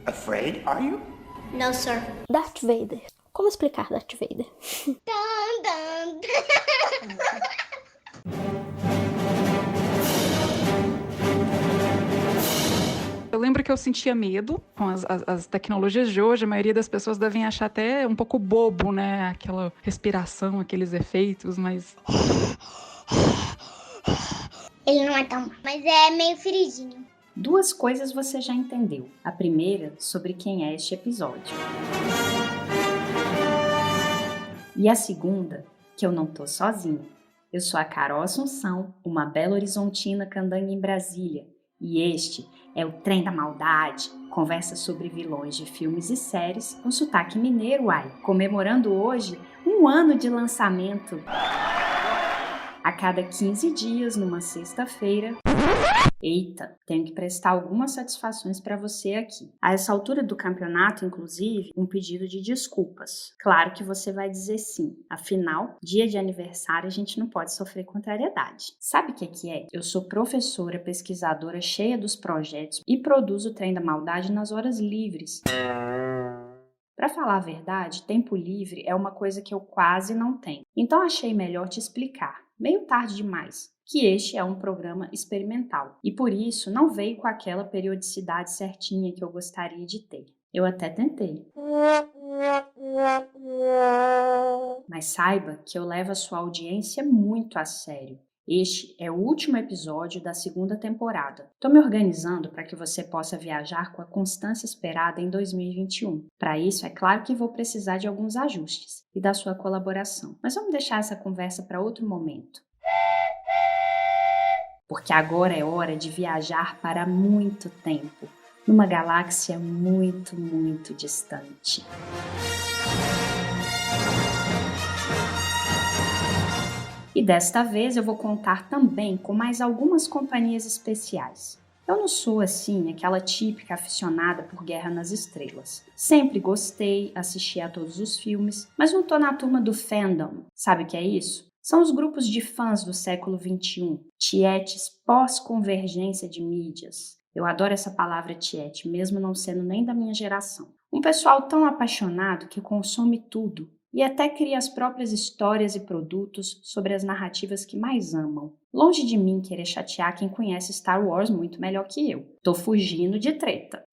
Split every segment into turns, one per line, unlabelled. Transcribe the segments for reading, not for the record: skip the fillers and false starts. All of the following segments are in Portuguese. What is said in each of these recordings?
Afraid, are you?
No, sir.
Darth Vader. Como explicar Darth Vader?
Dun, dun.
Eu lembro que eu sentia medo com as tecnologias de hoje. A maioria das pessoas devem achar até um pouco bobo, né? Aquela respiração, aqueles efeitos, mas...
Ele não é tão... mas é meio feridinho.
2 coisas você já entendeu. A primeira, sobre quem é este episódio. E a segunda, que eu não tô sozinha. Eu sou a Carol Assunção, uma Belo Horizontina candanga em Brasília. E este é o Trem da Maldade, conversa sobre vilões de filmes e séries com sotaque mineiro, uai. Comemorando hoje 1 ano de lançamento. A cada 15 dias, numa sexta-feira... Eita, tenho que prestar algumas satisfações para você aqui. A essa altura do campeonato, inclusive, um pedido de desculpas. Claro que você vai dizer sim. Afinal, dia de aniversário a gente não pode sofrer contrariedade. Sabe o que é? Eu sou professora, pesquisadora cheia dos projetos e produzo o Trem da Maldade nas horas livres. Para falar a verdade, tempo livre é uma coisa que eu quase não tenho. Então achei melhor te explicar, meio tarde demais, que este é um programa experimental e por isso não veio com aquela periodicidade certinha que eu gostaria de ter. Eu até tentei. Mas saiba que eu levo a sua audiência muito a sério. Este é o último episódio da 2ª temporada. Estou me organizando para que você possa viajar com a constância esperada em 2021. Para isso, é claro que vou precisar de alguns ajustes e da sua colaboração. Mas vamos deixar essa conversa para outro momento. Porque agora é hora de viajar para muito tempo, numa galáxia muito, muito distante. E desta vez eu vou contar também com mais algumas companhias especiais. Eu não sou, assim, aquela típica aficionada por Guerra nas Estrelas. Sempre gostei, assisti a todos os filmes, mas não tô na turma do fandom. Sabe o que é isso? São os grupos de fãs do século XXI, tietes pós-convergência de mídias. Eu adoro essa palavra tiete, mesmo não sendo nem da minha geração. Um pessoal tão apaixonado que consome tudo e até cria as próprias histórias e produtos sobre as narrativas que mais amam. Longe de mim querer chatear quem conhece Star Wars muito melhor que eu. Tô fugindo de treta.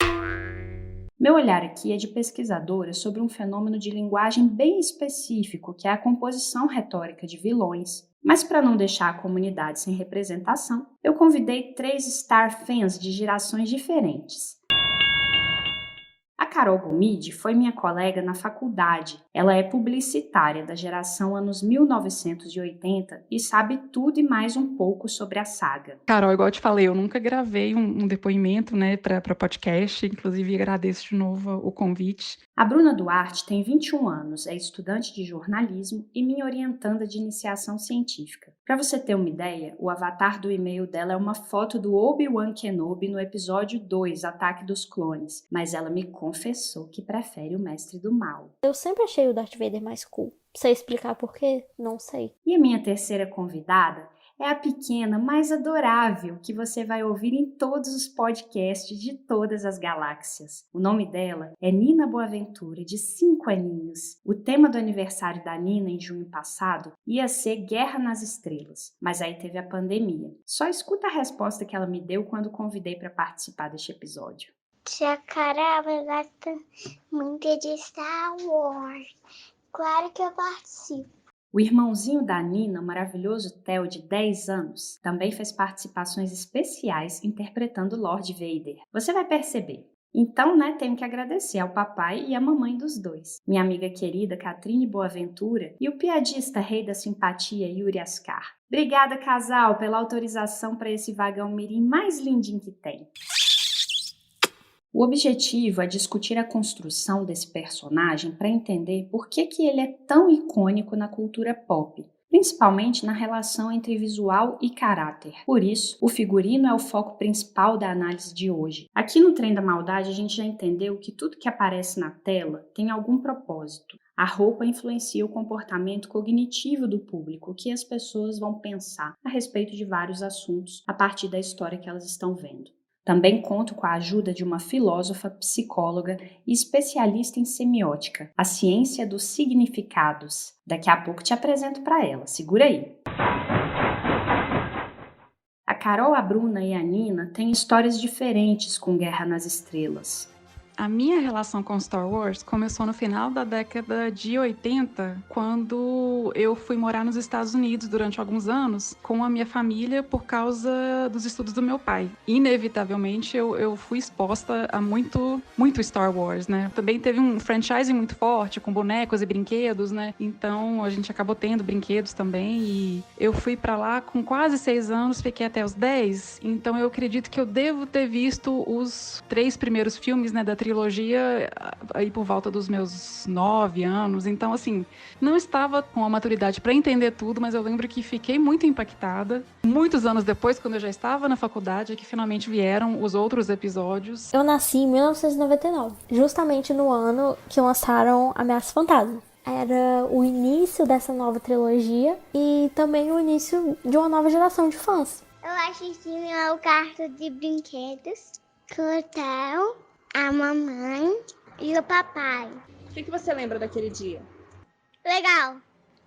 Meu olhar aqui é de pesquisadora sobre um fenômeno de linguagem bem específico, que é a composição retórica de vilões. Mas para não deixar a comunidade sem representação, eu convidei 3 Star fans de gerações diferentes. A Carol Gomide foi minha colega na faculdade. Ela é publicitária da geração anos 1980 e sabe tudo e mais um pouco sobre a saga.
Carol, igual eu te falei, eu nunca gravei um depoimento, né, para podcast. Inclusive, agradeço de novo o convite.
A Bruna Duarte tem 21 anos, é estudante de jornalismo e minha orientanda de iniciação científica. Para você ter uma ideia, o avatar do e-mail dela é uma foto do Obi-Wan Kenobi no episódio 2, Ataque dos Clones, mas ela me confessou que prefere o Mestre do Mal.
Eu sempre achei o Darth Vader mais cool. Sei explicar por quê? Não sei.
E a minha terceira convidada é a pequena mais adorável que você vai ouvir em todos os podcasts de todas as galáxias. O nome dela é Nina Boaventura, de 5 aninhos. O tema do aniversário da Nina em junho passado ia ser Guerra nas Estrelas, mas aí teve a pandemia. Só escuta a resposta que ela me deu quando convidei para participar deste episódio.
Tia Carol, eu gosto muito de Star Wars. Claro que eu participo.
O irmãozinho da Nina, o maravilhoso Theo, de 10 anos, também fez participações especiais interpretando Lord Vader. Você vai perceber. Então, tenho que agradecer ao papai e à mamãe dos dois. Minha amiga querida Catrine Boaventura e o piadista rei da simpatia Yuri Ascar. Obrigada, casal, pela autorização para esse vagão mirim mais lindinho que tem. O objetivo é discutir a construção desse personagem para entender por que ele é tão icônico na cultura pop, principalmente na relação entre visual e caráter. Por isso, o figurino é o foco principal da análise de hoje. Aqui no Trem da Maldade, a gente já entendeu que tudo que aparece na tela tem algum propósito. A roupa influencia o comportamento cognitivo do público, o que as pessoas vão pensar a respeito de vários assuntos a partir da história que elas estão vendo. Também conto com a ajuda de uma filósofa, psicóloga e especialista em semiótica, a ciência dos significados. Daqui a pouco te apresento para ela, segura aí. A Carol, a Bruna e a Nina têm histórias diferentes com Guerra nas Estrelas.
A minha relação com Star Wars começou no final da década de 80, quando eu fui morar nos Estados Unidos durante alguns anos com a minha família por causa dos estudos do meu pai. Inevitavelmente, eu fui exposta a muito Star Wars, né? Também teve um franchise muito forte, com bonecos e brinquedos, né? Então, a gente acabou tendo brinquedos também e eu fui pra lá com quase 6 anos, fiquei até os 10. Então, eu acredito que eu devo ter visto os 3 primeiros filmes, né, da trilogia aí por volta dos meus 9 anos. Então, assim, não estava com a maturidade para entender tudo, mas eu lembro que fiquei muito impactada. Muitos anos depois, quando eu já estava na faculdade, é que finalmente vieram os outros episódios.
Eu nasci em 1999, justamente no ano que lançaram Ameaça Fantasma. Era o início dessa nova trilogia e também o início de uma nova geração de fãs.
Eu assisti meu quarto de brinquedos com o Theo, a mamãe e o papai.
O que você lembra daquele dia?
Legal.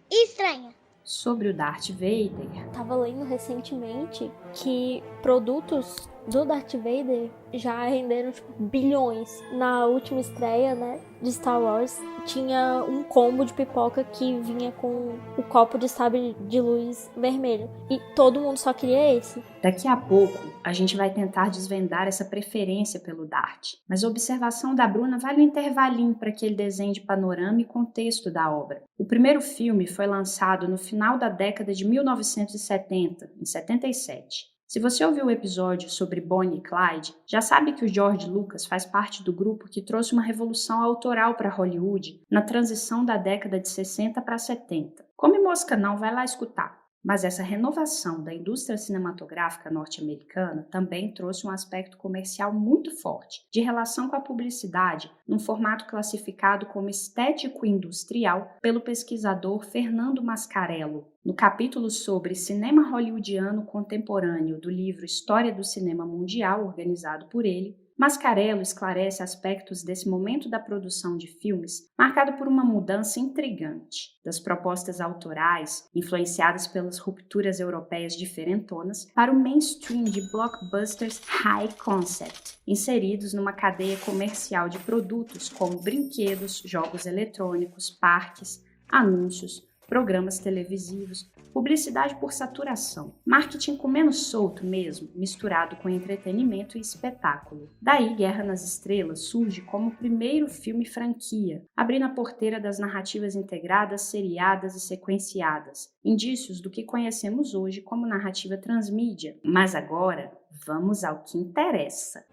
Estranha.
Sobre o Darth Vader,
Tava lendo recentemente que produtos do Darth Vader já renderam bilhões. Na última estreia, né, de Star Wars, tinha um combo de pipoca que vinha com o copo de sabre de luz vermelho. E todo mundo só queria esse.
Daqui a pouco, a gente vai tentar desvendar essa preferência pelo Darth. Mas a observação da Bruna vale um intervalinho para aquele desenho de panorama e contexto da obra. O primeiro filme foi lançado no final da década de 1970, em 77. Se você ouviu o episódio sobre Bonnie e Clyde, já sabe que o George Lucas faz parte do grupo que trouxe uma revolução autoral para Hollywood na transição da década de 60 para 70. Come mosca não, vai lá escutar. Mas essa renovação da indústria cinematográfica norte-americana também trouxe um aspecto comercial muito forte, de relação com a publicidade, num formato classificado como estético-industrial pelo pesquisador Fernando Mascarello. No capítulo sobre cinema hollywoodiano contemporâneo do livro História do Cinema Mundial, organizado por ele, Mascarello esclarece aspectos desse momento da produção de filmes marcado por uma mudança intrigante das propostas autorais, influenciadas pelas rupturas europeias diferentonas, para o mainstream de blockbusters high concept, inseridos numa cadeia comercial de produtos como brinquedos, jogos eletrônicos, parques, anúncios, programas televisivos, publicidade por saturação, marketing comendo solto mesmo, misturado com entretenimento e espetáculo. Daí, Guerra nas Estrelas surge como o primeiro filme franquia, abrindo a porteira das narrativas integradas, seriadas e sequenciadas, indícios do que conhecemos hoje como narrativa transmídia. Mas agora, vamos ao que interessa.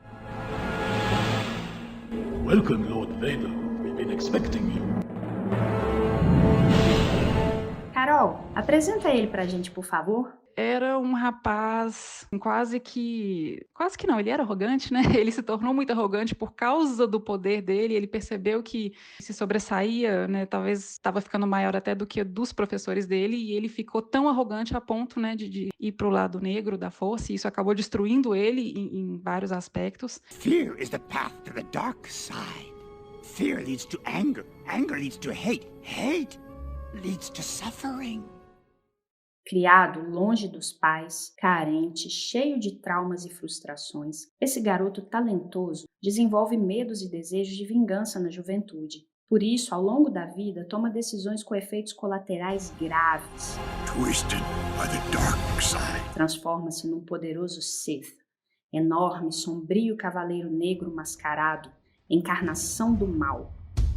Welcome, Lord Vader. We've been expecting you.
Carol, apresenta ele pra gente, por favor.
Era um rapaz quase que não, ele era arrogante, né? Ele se tornou muito arrogante por causa do poder dele, ele percebeu que se sobressaía, né? Talvez estava ficando maior até do que dos professores dele, e ele ficou tão arrogante a ponto, né, de ir pro lado negro da força, e isso acabou destruindo ele em vários aspectos.
Fear is the path to the dark side. Fear leads to anger. Anger leads to hate. Hate leads to suffering.
Criado longe dos pais, carente, cheio de traumas e frustrações, esse garoto talentoso desenvolve medos e desejos de vingança na juventude. Por isso, ao longo da vida, toma decisões com efeitos colaterais graves.
Twisted by the dark side.
Transforma-se num poderoso Sith, enorme, sombrio cavaleiro negro mascarado, encarnação do mal.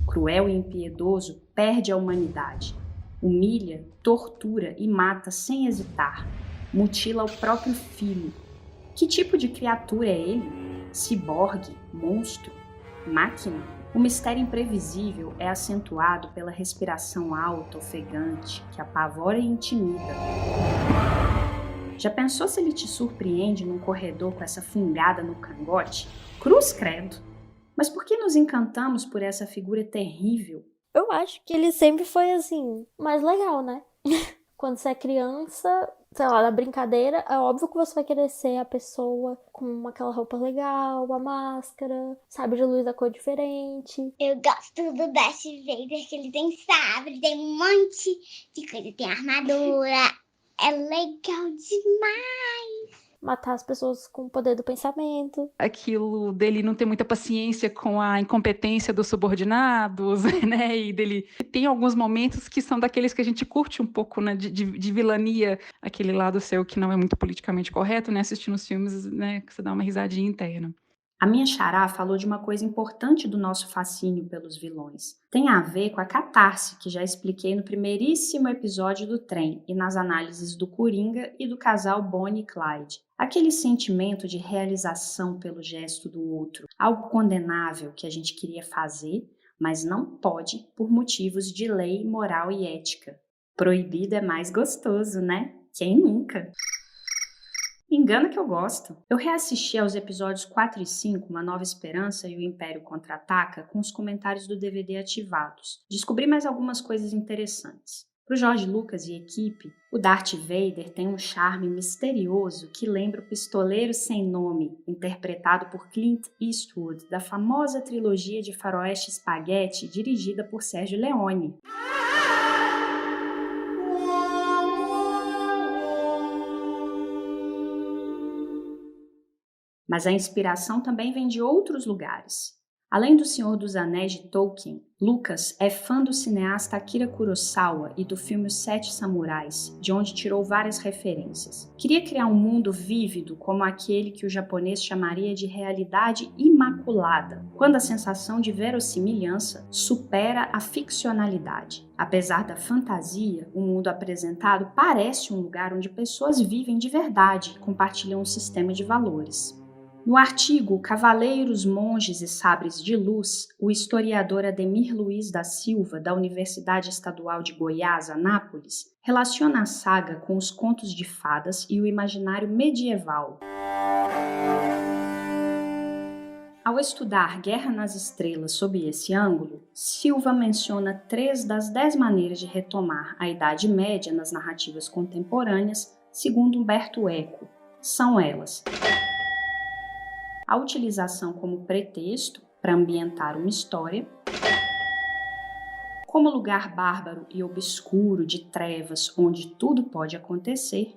Cruel e impiedoso, perde a humanidade. Humilha, tortura e mata sem hesitar. Mutila o próprio filho. Que tipo de criatura é ele? Ciborgue? Monstro? Máquina? O mistério imprevisível é acentuado pela respiração alta, ofegante, que apavora e intimida. Já pensou se ele te surpreende num corredor com essa fungada no cangote? Cruz credo! Mas por que nos encantamos por essa figura terrível?
Eu acho que ele sempre foi assim, mais legal, né? Quando você é criança, sei lá, na brincadeira, é óbvio que você vai querer ser a pessoa com aquela roupa legal, a máscara, sabre de luz da cor diferente.
Eu gosto do Darth Vader, que ele tem sabre, tem um monte de coisa, tem armadura. É legal demais.
Matar as pessoas com o poder do pensamento.
Aquilo dele não ter muita paciência com a incompetência dos subordinados, né? E dele tem alguns momentos que são daqueles que a gente curte um pouco, né? De vilania, aquele lado seu que não é muito politicamente correto, né? Assistindo os filmes, né? Que você dá uma risadinha interna.
A minha xará falou de uma coisa importante do nosso fascínio pelos vilões. Tem a ver com a catarse, que já expliquei no primeiríssimo episódio do Trem e nas análises do Coringa e do casal Bonnie e Clyde. Aquele sentimento de realização pelo gesto do outro, algo condenável que a gente queria fazer, mas não pode por motivos de lei, moral e ética. Proibido é mais gostoso, né? Quem nunca? Engana que eu gosto. Eu reassisti aos episódios 4 e 5, Uma Nova Esperança e O Império Contra-Ataca, com os comentários do DVD ativados. Descobri mais algumas coisas interessantes. Para o George Lucas e equipe, o Darth Vader tem um charme misterioso que lembra o Pistoleiro Sem Nome, interpretado por Clint Eastwood, da famosa trilogia de faroeste espaguete dirigida por Sergio Leone. Mas a inspiração também vem de outros lugares. Além do Senhor dos Anéis de Tolkien, Lucas é fã do cineasta Akira Kurosawa e do filme Os Sete Samurais, de onde tirou várias referências. Queria criar um mundo vívido como aquele que o japonês chamaria de realidade imaculada, quando a sensação de verossimilhança supera a ficcionalidade. Apesar da fantasia, o mundo apresentado parece um lugar onde pessoas vivem de verdade e compartilham um sistema de valores. No artigo Cavaleiros, Monges e Sabres de Luz, o historiador Ademir Luiz da Silva, da Universidade Estadual de Goiás, Anápolis, relaciona a saga com os contos de fadas e o imaginário medieval. Ao estudar Guerra nas Estrelas sob esse ângulo, Silva menciona 3 das 10 maneiras de retomar a Idade Média nas narrativas contemporâneas, segundo Humberto Eco. São elas: a utilização como pretexto para ambientar uma história, como lugar bárbaro e obscuro de trevas onde tudo pode acontecer,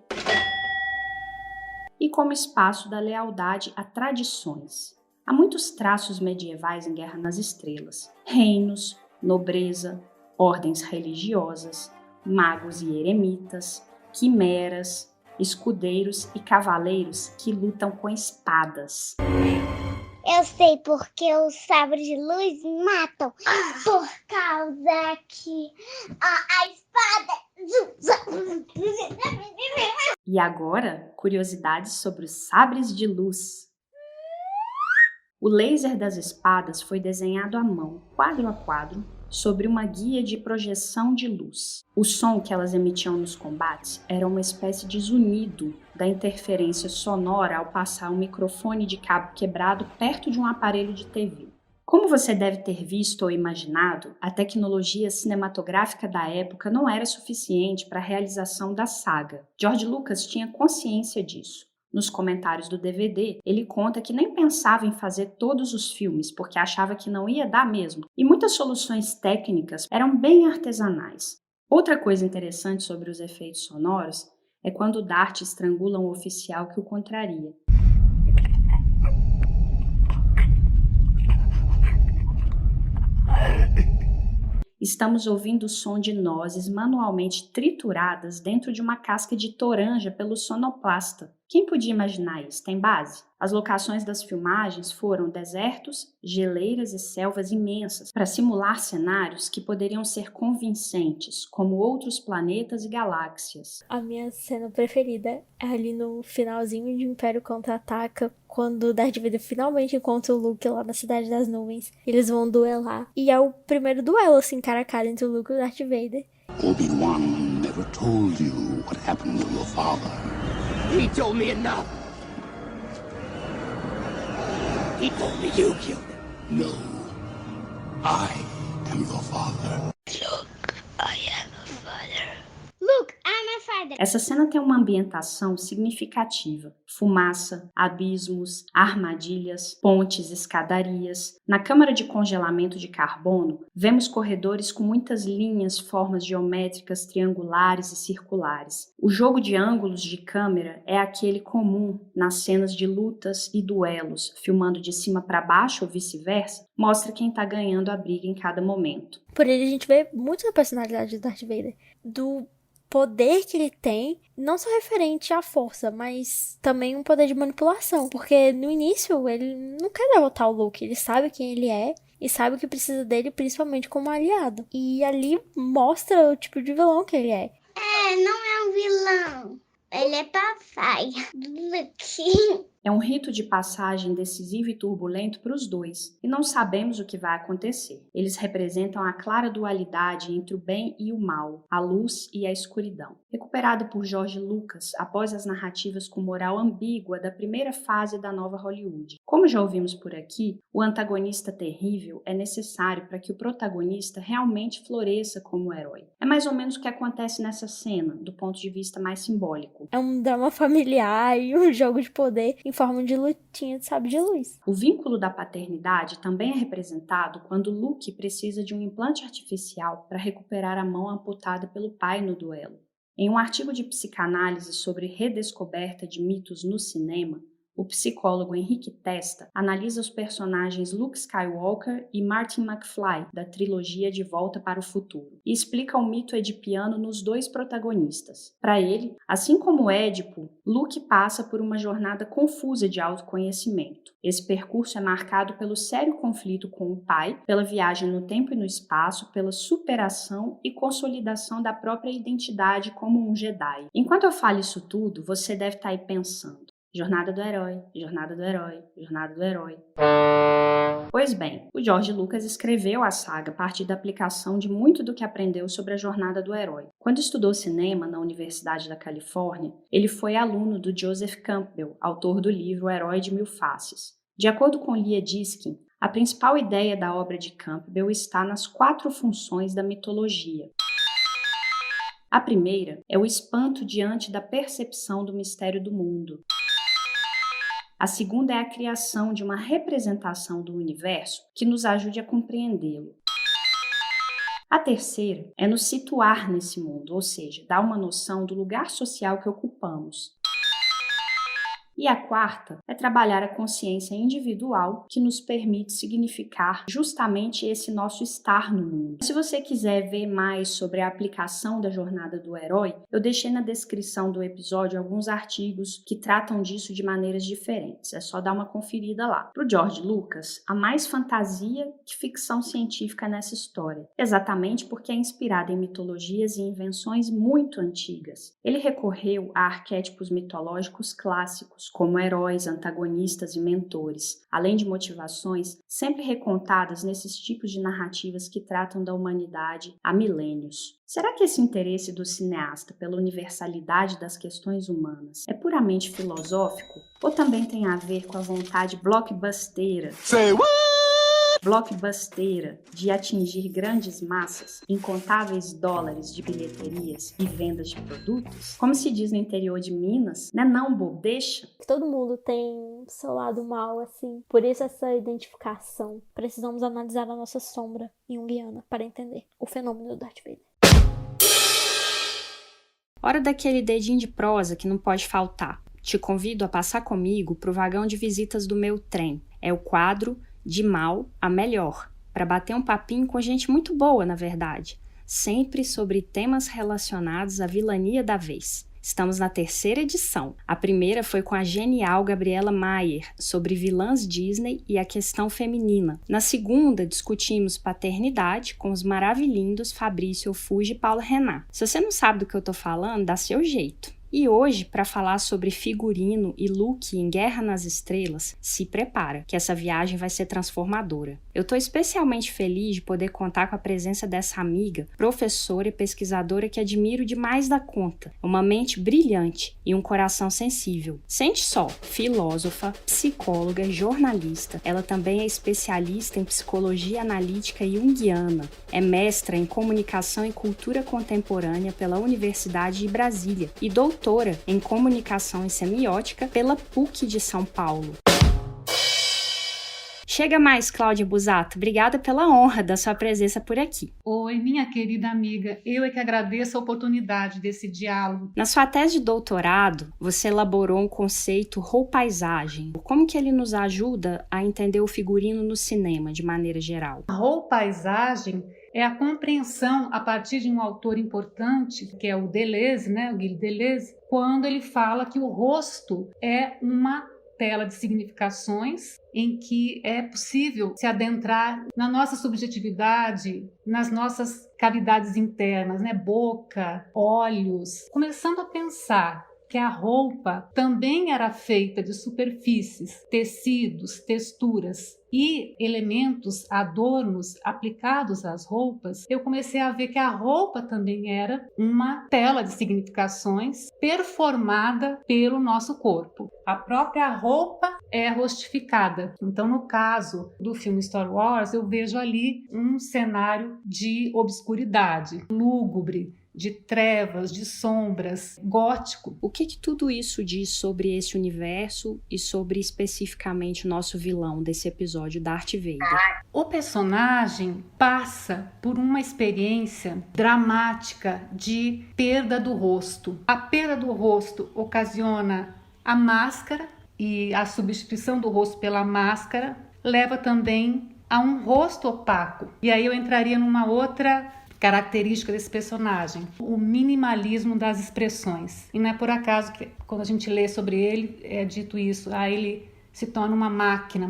e como espaço da lealdade a tradições. Há muitos traços medievais em Guerra nas Estrelas: reinos, nobreza, ordens religiosas, magos e eremitas, quimeras, escudeiros e cavaleiros que lutam com espadas.
Eu sei porque os sabres de luz matam. Por causa que a espada...
E agora, curiosidades sobre os sabres de luz. O laser das espadas foi desenhado à mão, quadro a quadro, sobre uma guia de projeção de luz. O som que elas emitiam nos combates era uma espécie de zunido da interferência sonora ao passar um microfone de cabo quebrado perto de um aparelho de TV. Como você deve ter visto ou imaginado, a tecnologia cinematográfica da época não era suficiente para a realização da saga. George Lucas tinha consciência disso. Nos comentários do DVD, ele conta que nem pensava em fazer todos os filmes, porque achava que não ia dar mesmo, e muitas soluções técnicas eram bem artesanais. Outra coisa interessante sobre os efeitos sonoros é quando o Darth estrangula um oficial que o contraria. Estamos ouvindo o som de nozes manualmente trituradas dentro de uma casca de toranja pelo sonoplasta. Quem podia imaginar isso? Tem base? As locações das filmagens foram desertos, geleiras e selvas imensas para simular cenários que poderiam ser convincentes, como outros planetas e galáxias.
A minha cena preferida é ali no finalzinho de Império Contra-Ataca, quando Darth Vader finalmente encontra o Luke lá na Cidade das Nuvens. Eles vão duelar. E é o primeiro duelo, assim, cara a cara entre o Luke e o Darth Vader.
Obi-Wan never told you what happened to your father.
He told me enough. He told me you killed him.
No. I am your father.
Look, I am a father. Look, I'm a pedra.
Essa cena tem uma ambientação significativa. Fumaça, abismos, armadilhas, pontes, escadarias. Na câmara de congelamento de carbono, vemos corredores com muitas linhas, formas geométricas, triangulares e circulares. O jogo de ângulos de câmera é aquele comum nas cenas de lutas e duelos, filmando de cima para baixo ou vice-versa, mostra quem está ganhando a briga em cada momento.
Por ele a gente vê muito da personalidade do Darth Vader, do poder que ele tem, não só referente à força, mas também um poder de manipulação, porque no início ele não quer derrotar o Luke, ele sabe quem ele é e sabe o que precisa dele, principalmente como aliado. E ali mostra o tipo de vilão que ele é.
Não é um vilão. Ele é papai do Luke.
É um rito de passagem decisivo e turbulento para os dois, e não sabemos o que vai acontecer. Eles representam a clara dualidade entre o bem e o mal, a luz e a escuridão. Recuperado por George Lucas após as narrativas com moral ambígua da primeira fase da nova Hollywood. Como já ouvimos por aqui, o antagonista terrível é necessário para que o protagonista realmente floresça como herói. É mais ou menos o que acontece nessa cena, do ponto de vista mais simbólico.
É um drama familiar e um jogo de poder em forma de lutinha de sabre de luz.
O vínculo da paternidade também é representado quando Luke precisa de um implante artificial para recuperar a mão amputada pelo pai no duelo. Em um artigo de psicanálise sobre redescoberta de mitos no cinema, o psicólogo Henrique Testa analisa os personagens Luke Skywalker e Martin McFly, da trilogia De Volta para o Futuro, e explica o mito edipiano nos dois protagonistas. Para ele, assim como Édipo, Luke passa por uma jornada confusa de autoconhecimento. Esse percurso é marcado pelo sério conflito com o pai, pela viagem no tempo e no espaço, pela superação e consolidação da própria identidade como um Jedi. Enquanto eu falo isso tudo, você deve estar aí pensando: jornada do herói, jornada do herói, jornada do herói. Pois bem, o George Lucas escreveu a saga a partir da aplicação de muito do que aprendeu sobre a jornada do herói. Quando estudou cinema na Universidade da Califórnia, ele foi aluno do Joseph Campbell, autor do livro O Herói de Mil Faces. De acordo com Leah Diskin, a principal ideia da obra de Campbell está nas 4 funções da mitologia. A primeira é o espanto diante da percepção do mistério do mundo. A segunda é a criação de uma representação do universo que nos ajude a compreendê-lo. A terceira é nos situar nesse mundo, ou seja, dar uma noção do lugar social que ocupamos. E a quarta é trabalhar a consciência individual que nos permite significar justamente esse nosso estar no mundo. Se você quiser ver mais sobre a aplicação da jornada do herói, eu deixei na descrição do episódio alguns artigos que tratam disso de maneiras diferentes. É só dar uma conferida lá. Para o George Lucas, há mais fantasia que ficção científica nessa história, exatamente porque é inspirada em mitologias e invenções muito antigas. Ele recorreu a arquétipos mitológicos clássicos, como heróis, antagonistas e mentores, além de motivações sempre recontadas nesses tipos de narrativas que tratam da humanidade há milênios. Será que esse interesse do cineasta pela universalidade das questões humanas é puramente filosófico? Ou também tem a ver com a vontade blockbusteira de atingir grandes massas, incontáveis dólares de bilheterias e vendas de produtos? Como se diz no interior de Minas, né não, bobo, deixa?
Todo mundo tem seu lado mal, assim. Por isso essa identificação. Precisamos analisar a nossa sombra junguiana para entender o fenômeno do Darth Vader.
Hora daquele dedinho de prosa que não pode faltar. Te convido a passar comigo pro vagão de visitas do meu trem. É o quadro De Mal a Melhor, para bater um papinho com gente muito boa, na verdade, sempre sobre temas relacionados à vilania da vez. Estamos na 3ª edição. A primeira foi com a genial Gabriela Mayer, sobre vilãs Disney e a questão feminina. Na segunda, discutimos paternidade com os maravilhindos Fabrício Fuji e Paulo Renan. Se você não sabe do que eu tô falando, dá seu jeito. E hoje, para falar sobre figurino e look em Guerra nas Estrelas, se prepara, que essa viagem vai ser transformadora. Eu tô especialmente feliz de poder contar com a presença dessa amiga, professora e pesquisadora que admiro demais da conta. Uma mente brilhante e um coração sensível. Sente só, filósofa, psicóloga, jornalista. Ela também é especialista em psicologia analítica junguiana. É mestra em comunicação e cultura contemporânea pela Universidade de Brasília e doutora em comunicação e semiótica pela PUC de São Paulo. Chega mais, Cláudia Busato. Obrigada pela honra da sua presença por aqui.
Oi, minha querida amiga. Eu é que agradeço a oportunidade desse diálogo.
Na sua tese de doutorado, você elaborou um conceito roupaisagem. Como que ele nos ajuda a entender o figurino no cinema, de maneira geral?
A roupaisagem é a compreensão a partir de um autor importante, que é o Deleuze, o Gilles Deleuze, quando ele fala que o rosto é uma tela de significações em que é possível se adentrar na nossa subjetividade, nas nossas cavidades internas, boca, olhos, começando a pensar que a roupa também era feita de superfícies, tecidos, texturas e elementos, adornos aplicados às roupas, eu comecei a ver que a roupa também era uma tela de significações performada pelo nosso corpo. A própria roupa é rostificada. Então, no caso do filme Star Wars, eu vejo ali um cenário de obscuridade, lúgubre, de trevas, de sombras, gótico.
O que tudo isso diz sobre esse universo e sobre especificamente o nosso vilão desse episódio, Darth Vader?
O personagem passa por uma experiência dramática de perda do rosto. A perda do rosto ocasiona a máscara, e a substituição do rosto pela máscara leva também a um rosto opaco. E aí eu entraria numa outra característica desse personagem, o minimalismo das expressões. E não é por acaso que quando a gente lê sobre ele é dito isso, ele se torna uma máquina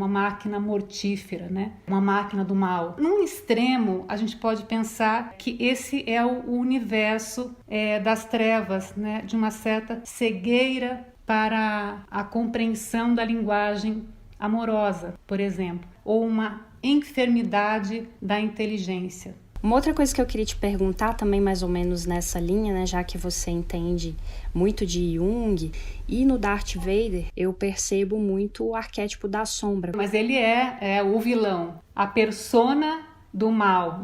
mortífera, uma máquina do mal. Num extremo, a gente pode pensar que esse é o universo das trevas, de uma certa cegueira para a compreensão da linguagem amorosa, por exemplo, ou uma enfermidade da inteligência.
Uma outra coisa que eu queria te perguntar, também mais ou menos nessa linha, já que você entende muito de Jung, e no Darth Vader eu percebo muito o arquétipo da sombra.
Mas ele é o vilão, a persona do mal,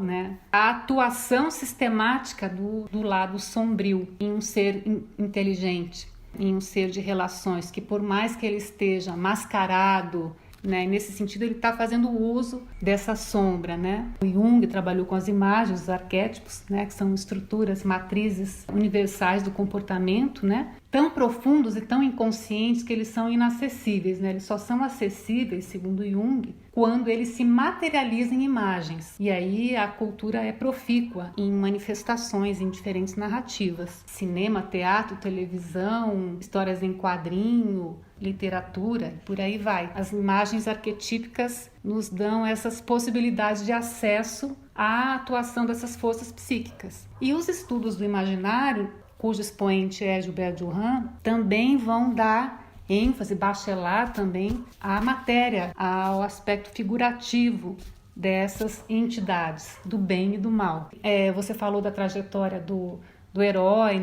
a atuação sistemática do lado sombrio em um ser inteligente, em um ser de relações, que por mais que ele esteja mascarado, nesse sentido, ele está fazendo uso dessa sombra, O Jung trabalhou com as imagens, os arquétipos, que são estruturas, matrizes universais do comportamento, tão profundos e tão inconscientes que eles são inacessíveis, Eles só são acessíveis, segundo Jung, quando eles se materializam em imagens. E aí a cultura é profícua em manifestações, em diferentes narrativas. Cinema, teatro, televisão, histórias em quadrinho, literatura, por aí vai. As imagens arquetípicas nos dão essas possibilidades de acesso à atuação dessas forças psíquicas. E os estudos do imaginário, cujo expoente é Gilbert Durand, também vão dar ênfase, bachelar também a matéria, ao aspecto figurativo dessas entidades, do bem e do mal. Você falou da trajetória do herói,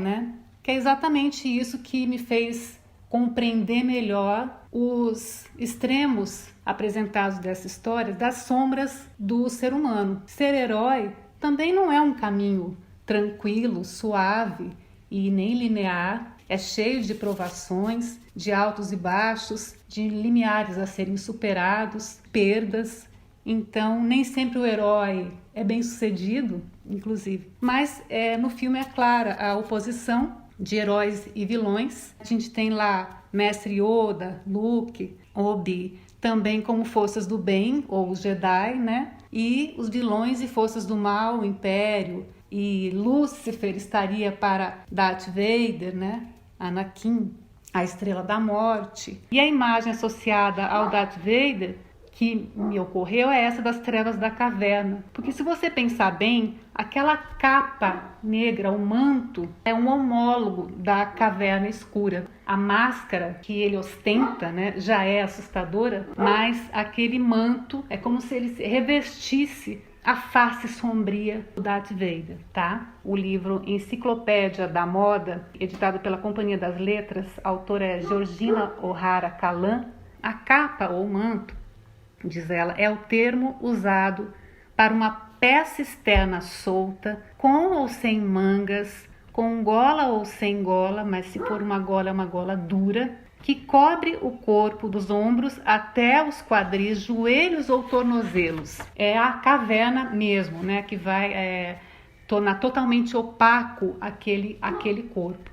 que é exatamente isso que me fez compreender melhor os extremos apresentados dessa história, das sombras do ser humano. Ser herói também não é um caminho tranquilo, suave e nem linear. É cheio de provações, de altos e baixos, de limiares a serem superados, perdas. Então, nem sempre o herói é bem-sucedido, inclusive. Mas no filme é clara a oposição de heróis e vilões. A gente tem lá Mestre Yoda, Luke, Obi, também como forças do bem, ou os Jedi, E os vilões e forças do mal, o Império. E Lúcifer estaria para Darth Vader, Anakin, a Estrela da Morte. E a imagem associada ao Darth Vader que me ocorreu é essa das Trevas da Caverna. Porque se você pensar bem, aquela capa negra, o manto, é um homólogo da Caverna Escura. A máscara que ele ostenta, né, já é assustadora, mas aquele manto é como se ele revestisse a face sombria do Darth Vader, tá? O livro Enciclopédia da Moda, editado pela Companhia das Letras, a autora é Georgina O'Hara Callan. A capa ou manto, diz ela, é o termo usado para uma peça externa solta, com ou sem mangas, com gola ou sem gola, mas se for uma gola dura, que cobre o corpo dos ombros até os quadris, joelhos ou tornozelos. É a caverna mesmo, né, que vai tornar totalmente opaco aquele corpo.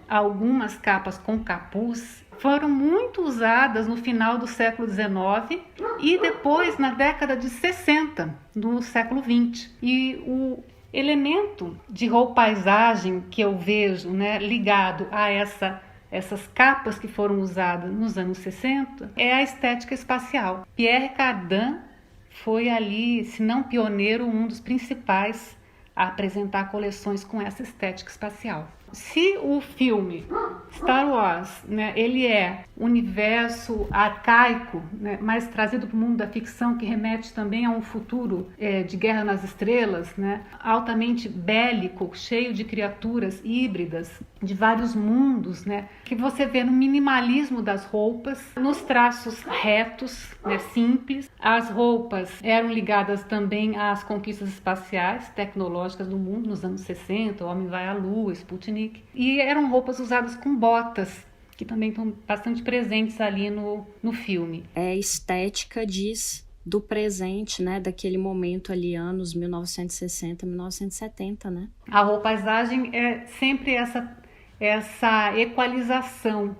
Algumas capas com capuz foram muito usadas no final do século XIX e depois na década de 60 do século XX. E o elemento de roupagem que eu vejo, né, ligado a essas capas que foram usadas nos anos 60 é a estética espacial. Pierre Cardin foi ali, se não pioneiro, um dos principais a apresentar coleções com essa estética espacial. Se o filme Star Wars, né, ele é universo arcaico, né, mas trazido para o mundo da ficção, que remete também a um futuro de Guerra nas Estrelas, né, altamente bélico, cheio de criaturas híbridas de vários mundos, né, que você vê no minimalismo das roupas, nos traços retos, né, simples. As roupas eram ligadas também às conquistas espaciais, tecnológicas do mundo nos anos 60, o Homem vai à Lua, Sputnik. E eram roupas usadas com botas, que também estão bastante presentes ali no filme.
É estética, diz, do presente, né? Daquele momento ali, anos 1960, 1970, né?
A roupagem é sempre essa equalização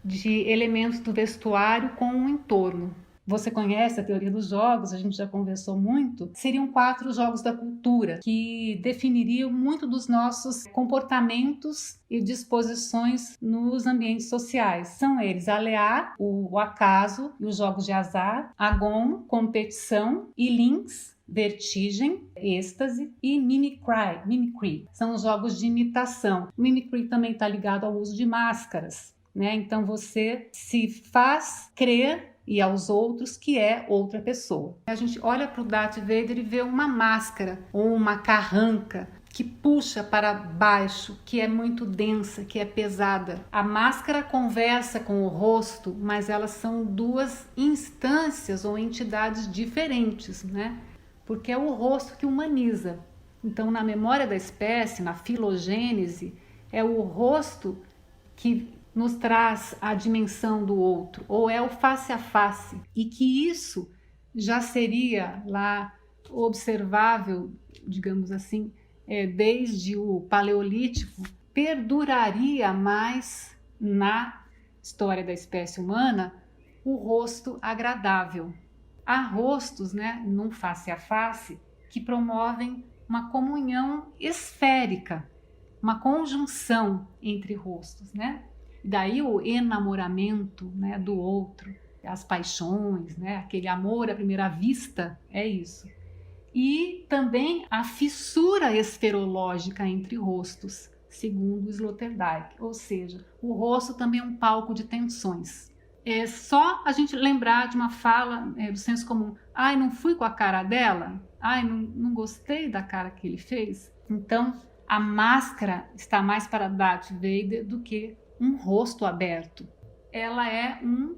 de elementos do vestuário com o entorno. Você conhece a teoria dos jogos, a gente já conversou muito. Seriam 4 jogos da cultura que definiriam muito dos nossos comportamentos e disposições nos ambientes sociais. São eles Alear, o acaso e os jogos de azar, Agon, competição, e Lynx, vertigem, êxtase, e mimicry. São os jogos de imitação. O mimicry também está ligado ao uso de máscaras, né? Então você se faz crer e aos outros que é outra pessoa. A gente olha para o Darth Vader e vê uma máscara ou uma carranca que puxa para baixo, que é muito densa, que é pesada. A máscara conversa com o rosto, mas elas são 2 instâncias ou entidades diferentes, né? Porque é o rosto que humaniza. Então, na memória da espécie, na filogênese, é o rosto que nos traz a dimensão do outro, ou é o face a face, e que isso já seria lá observável, digamos assim, desde o Paleolítico, perduraria mais na história da espécie humana o rosto agradável. Há rostos, né, num face a face, que promovem uma comunhão esférica, uma conjunção entre rostos, né? Daí o enamoramento, né, do outro, as paixões, né, aquele amor à primeira vista, é isso. E também a fissura esferológica entre rostos, segundo Sloterdijk, ou seja, o rosto também é um palco de tensões. É só a gente lembrar de uma fala do senso comum: ai, não fui com a cara dela, ai, não gostei da cara que ele fez. Então a máscara está mais para Darth Vader do que um rosto aberto. Ela é um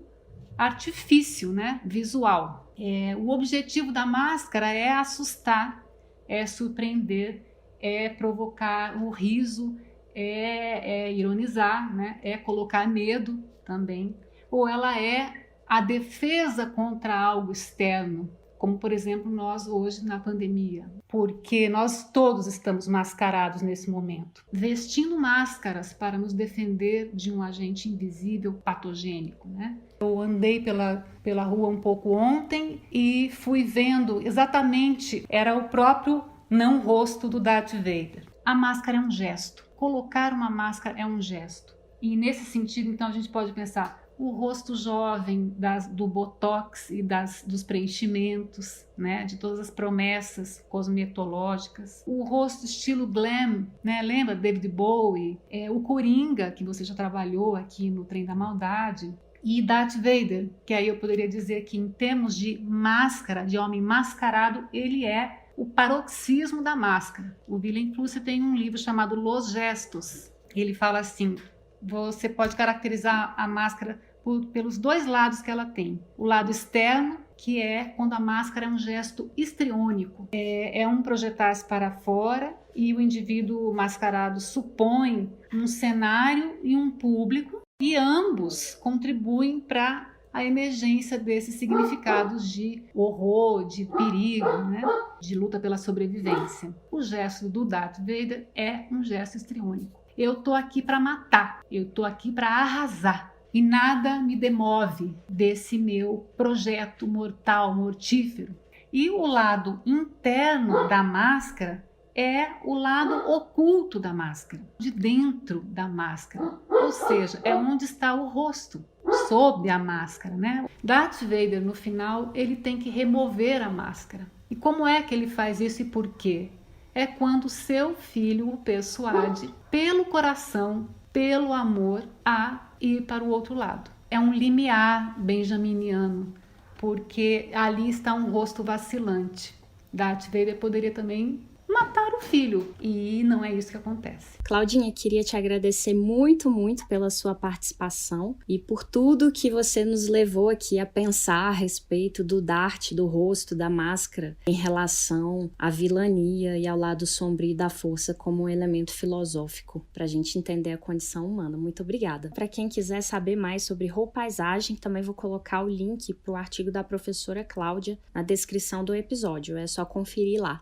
artifício, né, visual. O objetivo da máscara é assustar, é surpreender, é provocar o riso, é ironizar, né, é colocar medo também. Ou ela é a defesa contra algo externo, como por exemplo nós hoje na pandemia, porque nós todos estamos mascarados nesse momento, vestindo máscaras para nos defender de um agente invisível patogênico, né? Eu andei pela rua um pouco ontem e fui vendo exatamente, era o próprio não rosto do Darth Vader. A máscara é um gesto, colocar uma máscara é um gesto. E nesse sentido, então, a gente pode pensar,
o rosto jovem do botox e dos preenchimentos, né, de todas as promessas cosmetológicas, o rosto estilo glam, né, lembra David Bowie, o Coringa, que você já trabalhou aqui no Trem da Maldade, e Darth Vader, que aí eu poderia dizer que em termos de máscara, de homem mascarado, ele é o paroxismo da máscara. O Willem Flusser tem um livro chamado Los Gestos. Ele fala assim, você pode caracterizar a máscara pelos dois lados que ela tem. O lado externo, que é quando a máscara é um gesto histriônico. É um projetar-se para fora e o indivíduo mascarado supõe um cenário e um público e ambos contribuem para a emergência desses significados de horror, de perigo, né? De luta pela sobrevivência. O gesto do Darth Vader é um gesto histriônico. Eu tô aqui para matar, eu tô aqui para arrasar. E nada me demove desse meu projeto mortal, mortífero. E o lado interno da máscara é o lado oculto da máscara, de dentro da máscara. Ou seja, é onde está o rosto, sob a máscara, né? Darth Vader, no final, ele tem que remover a máscara. E como é que ele faz isso e por quê? É quando seu filho o persuade pelo coração, pelo amor, a ir para o outro lado. É um limiar benjaminiano, porque ali está um rosto vacilante. Darth Vader poderia também matar o filho, e não é isso que acontece.
Claudinha, queria te agradecer muito, muito pela sua participação e por tudo que você nos levou aqui a pensar a respeito do Darth, do rosto, da máscara, em relação à vilania e ao lado sombrio da força como um elemento filosófico, para a gente entender a condição humana. Muito obrigada. Para quem quiser saber mais sobre roupaisagem, também vou colocar o link para o artigo da professora Cláudia na descrição do episódio, é só conferir lá.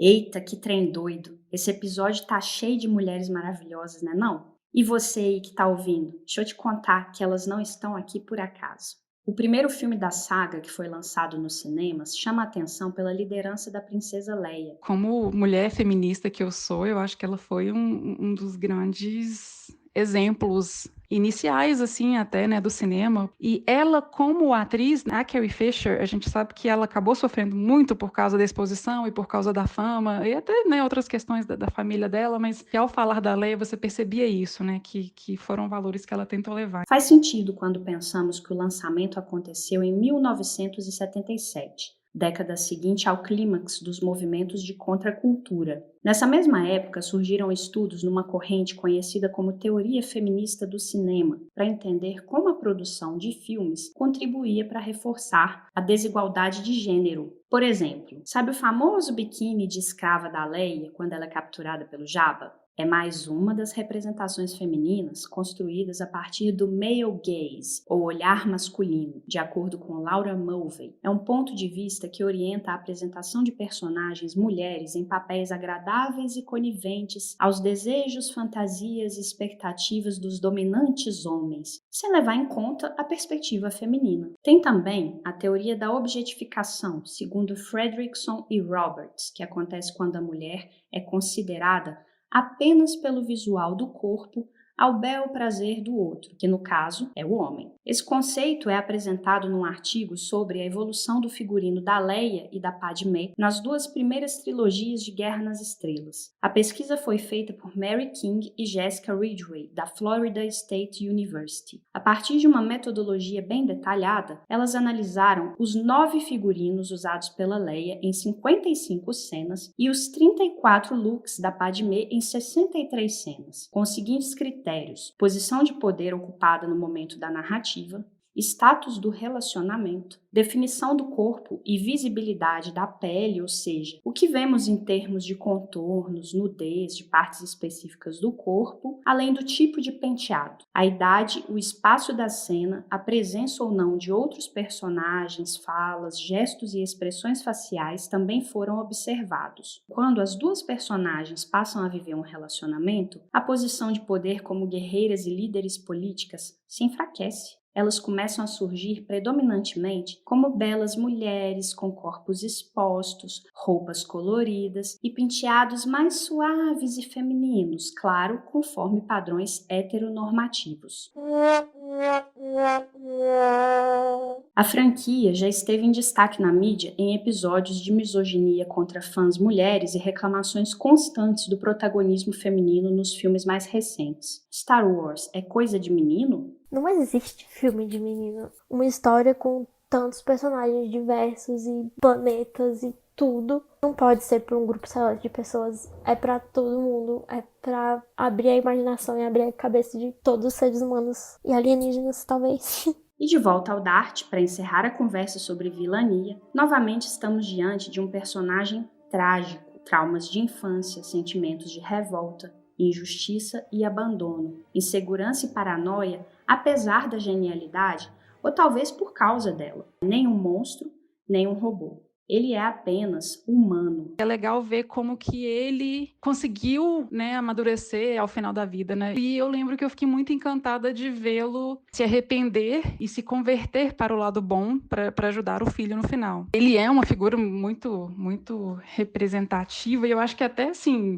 Eita, que trem doido. Esse episódio tá cheio de mulheres maravilhosas, né não? E você aí que tá ouvindo, deixa eu te contar que elas não estão aqui por acaso. O primeiro filme da saga que foi lançado nos cinemas chama a atenção pela liderança da princesa Leia.
Como mulher feminista que eu sou, eu acho que ela foi um dos grandes exemplos iniciais, assim, até, né, do cinema. E ela, como atriz, a Carrie Fisher, a gente sabe que ela acabou sofrendo muito por causa da exposição e por causa da fama, e até, né, outras questões da família dela, mas que ao falar da Leia, você percebia isso, né, que foram valores que ela tentou levar.
Faz sentido quando pensamos que o lançamento aconteceu em 1977. Década seguinte ao clímax dos movimentos de contracultura. Nessa mesma época, surgiram estudos numa corrente conhecida como teoria feminista do cinema, para entender como a produção de filmes contribuía para reforçar a desigualdade de gênero. Por exemplo, sabe o famoso biquíni de escrava da Leia quando ela é capturada pelo Jabba? É mais uma das representações femininas construídas a partir do male gaze, ou olhar masculino, de acordo com Laura Mulvey. É um ponto de vista que orienta a apresentação de personagens mulheres em papéis agradáveis e coniventes aos desejos, fantasias e expectativas dos dominantes homens, sem levar em conta a perspectiva feminina. Tem também a teoria da objetificação, segundo Fredrickson e Roberts, que acontece quando a mulher é considerada apenas pelo visual do corpo ao bel prazer do outro, que no caso é o homem. Esse conceito é apresentado num artigo sobre a evolução do figurino da Leia e da Padmé nas duas primeiras trilogias de Guerra nas Estrelas. A pesquisa foi feita por Mary King e Jessica Ridgway, da Florida State University. A partir de uma metodologia bem detalhada, elas analisaram os 9 figurinos usados pela Leia em 55 cenas e os 34 looks da Padmé em 63 cenas, com os seguintes critérios: posição de poder ocupada no momento da narrativa, status do relacionamento, definição do corpo e visibilidade da pele, ou seja, o que vemos em termos de contornos, nudez de partes específicas do corpo, além do tipo de penteado, a idade, o espaço da cena, a presença ou não de outros personagens, falas, gestos e expressões faciais também foram observados. Quando as duas personagens passam a viver um relacionamento, a posição de poder como guerreiras e líderes políticas se enfraquece. Elas começam a surgir predominantemente como belas mulheres com corpos expostos, roupas coloridas e penteados mais suaves e femininos, claro, conforme padrões heteronormativos. A franquia já esteve em destaque na mídia em episódios de misoginia contra fãs mulheres e reclamações constantes do protagonismo feminino nos filmes mais recentes. Star Wars é coisa de menino?
Não existe filme de menino. Uma história com tantos personagens diversos e planetas e tudo. Não pode ser para um grupo seleto de pessoas. É para todo mundo. É para abrir a imaginação e abrir a cabeça de todos os seres humanos e alienígenas, talvez.
E de volta ao Dart, para encerrar a conversa sobre vilania, novamente estamos diante de um personagem trágico. Traumas de infância, sentimentos de revolta, injustiça e abandono, insegurança e paranoia, apesar da genialidade, ou talvez por causa dela. Nem um monstro, nem um robô. Ele é apenas humano.
É legal ver como que ele conseguiu, né, amadurecer ao final da vida, né? E eu lembro que eu fiquei muito encantada de vê-lo se arrepender e se converter para o lado bom para ajudar o filho no final. Ele é uma figura muito, muito representativa e eu acho que até, assim,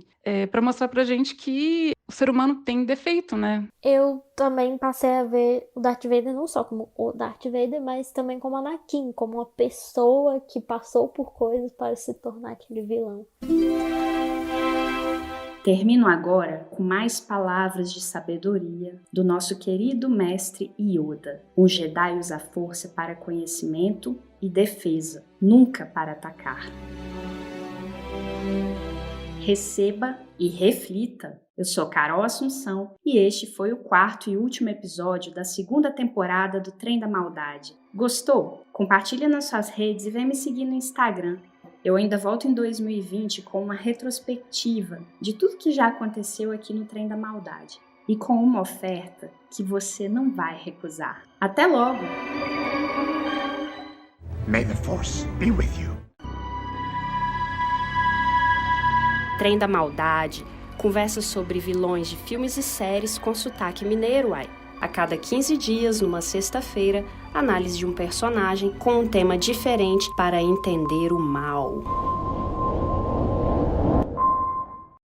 para mostrar pra gente que o ser humano tem defeito, né?
Eu também passei a ver o Darth Vader não só como o Darth Vader, mas também como Anakin, como uma pessoa que passou por coisas para se tornar aquele vilão.
Termino agora com mais palavras de sabedoria do nosso querido mestre Yoda. Um Jedi usa a força para conhecimento e defesa, nunca para atacar. Receba e reflita. Eu sou Carol Assunção e este foi o 4º e último episódio da 2ª temporada do Trem da Maldade. Gostou? Compartilha nas suas redes e vem me seguir no Instagram. Eu ainda volto em 2020 com uma retrospectiva de tudo que já aconteceu aqui no Trem da Maldade e com uma oferta que você não vai recusar. Até logo!
May the Force be with you.
Trem da Maldade, conversas sobre vilões de filmes e séries com sotaque mineiro, ai. A cada 15 dias, numa sexta-feira, análise de um personagem com um tema diferente para entender o mal.